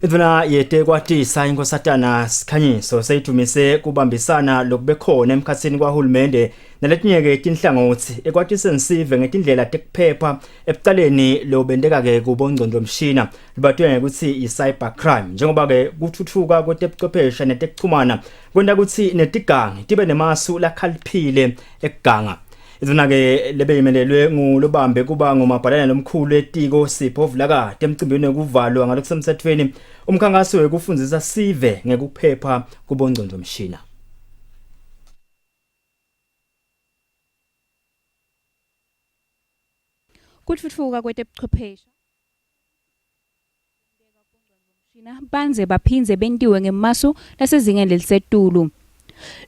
Iduna yete kwatisa inkosatana Sikhanyiso seyithumise kubambisana lokube khona emkhatsini kwaHulumende naletinye tinhlangothi ekwatiseni sive ngetindlela tekuphepha ebucaleni lobendeka ke kubongcondvomshina libatwe ukuthi i-cybercrime njengoba ke kuthuthuka kwetebuchwepheshe netekuchumana kwenta ukuthi netigangi tibe nemasu lakhaliphile ekuganga. Izona ke lebe imelelwe ngulobambe kuba ngomabhalana lomkhulu etiko Sipho Vilakati emcimbini wekuvalwa ngalokusemthethweni umkhankaso wekufundzisa sive ngekuphepha kubongcondvomshina. Kutfutfuka kwetebuchwepheshe banze baphindze bentiwe ngemasu lasezingeni lelisetulu.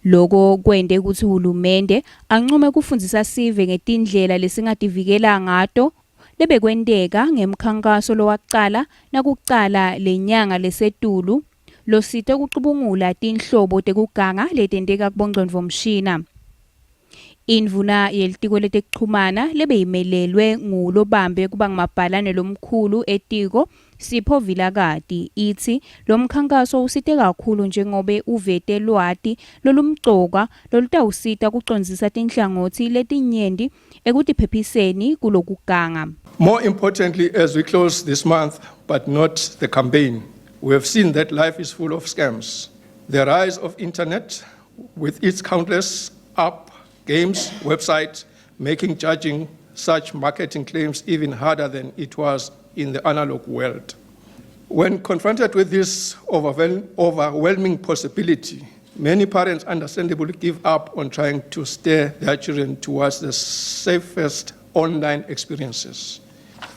Loko kwende ukuthi uHulumende ancume kufundzisa sive ngetindlela lesingativikela ngato lebekwenteka ngemkhankaso lowaqala nakucala lenyanga lesetulu losite kucubungula tinhlobo tekuganga letenteka kubongcondvomshina. Indvuna yelitiko letekuchumana lebeyimelelwe ngulobambe kuba ngumabhalane lomkhulu etiko Sipho Vilakati ithi lo mkhankaso usite kakhulu njengobe uvete lwati lolumcoka lolutawusita kucondzisa tinhlangothi letinyenti ekutiphephiseni kulokuganga. More importantly, as we close this month, but not the campaign, we have seen that life is full of scams. The rise of internet with its countless apps, games, websites, making judging such marketing claims even harder than it was in the analog world. When confronted with this overwhelming possibility, many parents understandably give up on trying to steer their children towards the safest online experiences.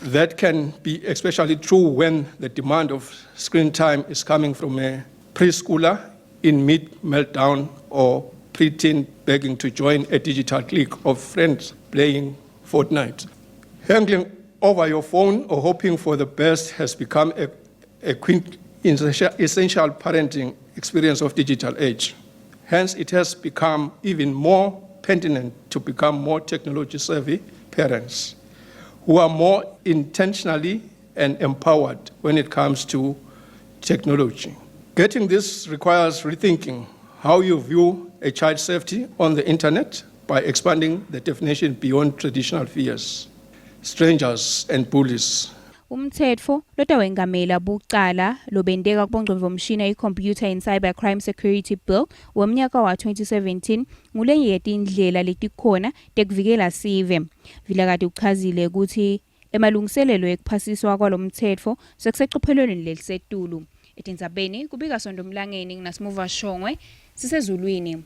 That can be especially true when the demand of screen time is coming from a preschooler in mid-meltdown or preteen begging to join a digital clique of friends playing Fortnite. Hanging over your phone or hoping for the best has become a essential parenting experience of digital age. Hence, it has become even more pertinent to become more technology-savvy parents who are more intentionally and empowered when it comes to technology. Getting this requires rethinking how you view a child's safety on the internet by expanding the definition beyond traditional fears, strangers and bullies. Umthetho lotawengamela bucala lobendeka kubongcondvomshina i-Computer and Cybercrime Security Bill wemnyaka wa 2017 ngulenye yetindlela letikhona tekuvikela sive. Vilakati uchazile ukuthi emalungiselelo ekuphasiswa kwalomthetho sekusecophelweni lelisetulu. Etindzabeni kubika Sondomlangeni nginaSimuva Shongwe sisezulwini.